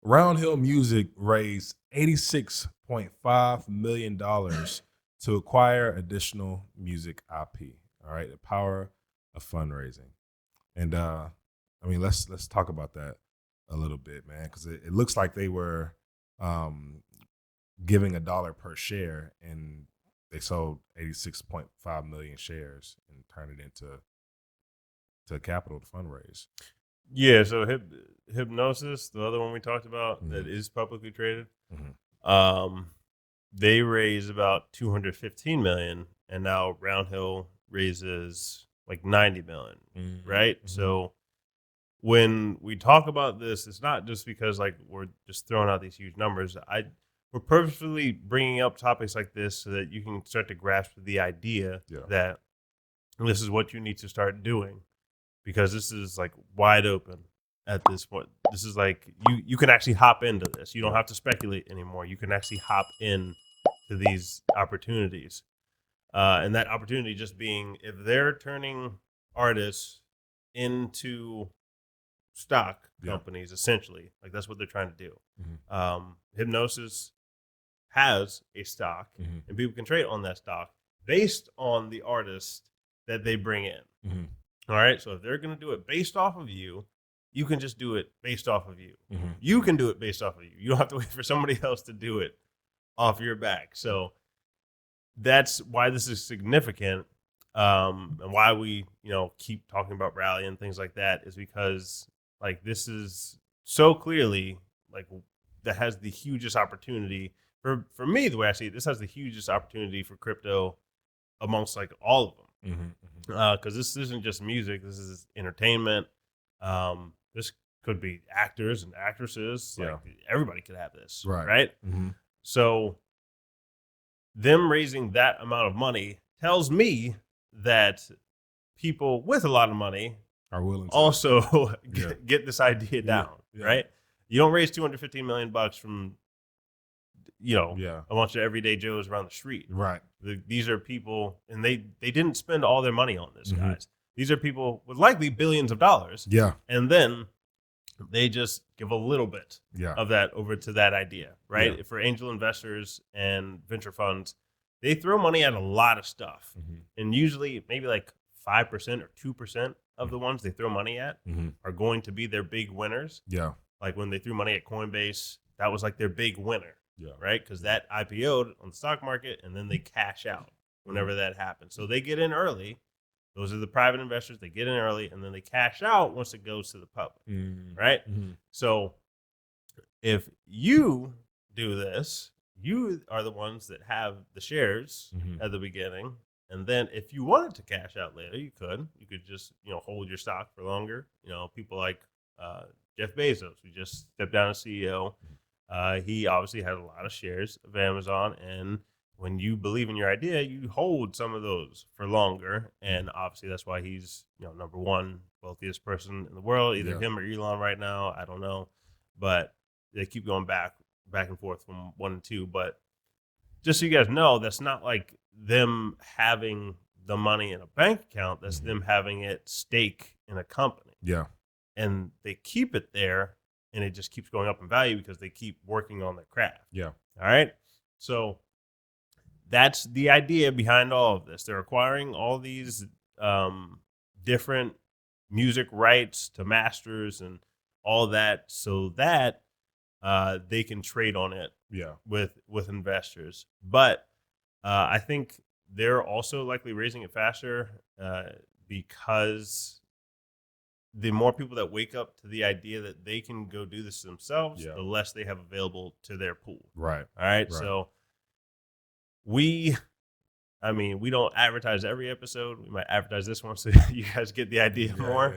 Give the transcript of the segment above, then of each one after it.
Round Hill Music raised $86.5 million to acquire additional music IP. All right, the power of fundraising. And I mean, let's talk about that a little bit, man, because it looks like they were um, giving $1 per share, and they sold 86.5 million shares and turned it into capital to fundraise. Yeah, so Hypnosis, the other one we talked about that is publicly traded, they raise about 215 million, and now Round Hill raises like 90 million, right? So when we talk about this, it's not just because like we're just throwing out these huge numbers. We're purposefully bringing up topics like this so that you can start to grasp the idea that this is what you need to start doing, because this is like wide open at this point. This is like you can actually hop into this. You don't have to speculate anymore. You can actually hop in to these opportunities. And that opportunity just being, if they're turning artists into stock companies, essentially, like that's what they're trying to do. Hypnosis has a stock, and people can trade on that stock based on the artist that they bring in. All right, so if they're going to do it based off of you, you can just do it based off of you. You can do it based off of you. You don't have to wait for somebody else to do it off your back. So that's why this is significant, and why we keep talking about rally and things like that, is because like this is so clearly like that has the hugest opportunity for me. The way I see it, this has the hugest opportunity for crypto amongst like all of them, because this isn't just music. This is entertainment. This could be actors and actresses. Like everybody could have this, right? So them raising that amount of money tells me that people with a lot of money are willing to also get this idea down, right? You don't raise $215 million from a bunch of everyday Joes around the street, right? These are people, and they didn't spend all their money on this, guys. These are people with likely billions of dollars, and then they just give a little bit of that over to that idea, right? For angel investors and venture funds, they throw money at a lot of stuff, and usually maybe like 5% or 2% of the ones they throw money at are going to be their big winners. Like when they threw money at Coinbase, that was like their big winner, right? Because that IPO'd on the stock market, and then they cash out whenever that happens. So they get in early. Those are the private investors. They get in early, and then they cash out once it goes to the public, right? So if you do this, you are the ones that have the shares at the beginning. And then if you wanted to cash out later, you could just, hold your stock for longer. People like Jeff Bezos, who just stepped down as CEO. He obviously had a lot of shares of Amazon, and when you believe in your idea, you hold some of those for longer. And obviously that's why he's, number one wealthiest person in the world, either him or Elon right now. I don't know, but they keep going back and forth from 1 and 2. But just so you guys know, that's not like them having the money in a bank account. That's them having it stake in a company. And they keep it there, and it just keeps going up in value because they keep working on their craft. All right. So that's the idea behind all of this. They're acquiring all these different music rights to masters and all that, so that they can trade on it with investors. But I think they're also likely raising it faster because the more people that wake up to the idea that they can go do this themselves, the less they have available to their pool. All right. So we don't advertise every episode. We might advertise this one so you guys get the idea more.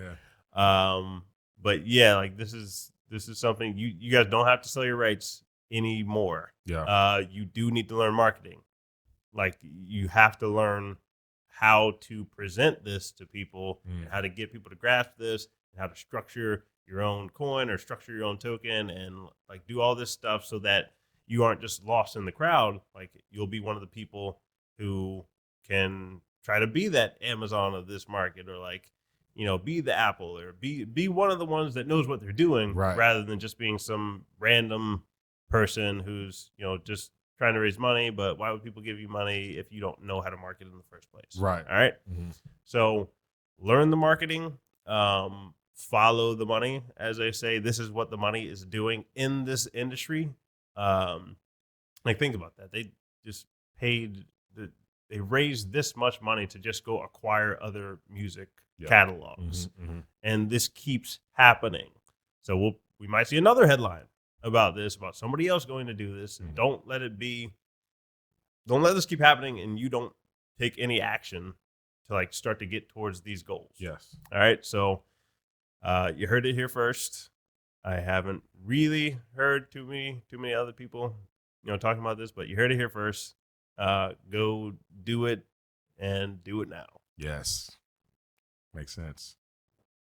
But like this is something you guys don't have to sell your rights anymore. You do need to learn marketing. Like you have to learn how to present this to people, and how to get people to grasp this, and how to structure your own coin or structure your own token, and like do all this stuff so that you aren't just lost in the crowd. Like you'll be one of the people who can try to be that Amazon of this market, or like, be the Apple or be one of the ones that knows what they're doing, rather than just being some random person who's just trying to raise money. But why would people give you money if you don't know how to market in the first place? Right. All right. So learn the marketing, follow the money. As I say, this is what the money is doing in this industry. Think about that. They just they raised this much money to just go acquire other music catalogs. And this keeps happening. So we might see another headline about this, about somebody else going to do this. And don't let this keep happening, and you don't take any action to start to get towards these goals. Yes. All right. So you heard it here first. I haven't really heard too many other people talking about this, but you heard it here first. Go do it, and do it now. Yes. Makes sense.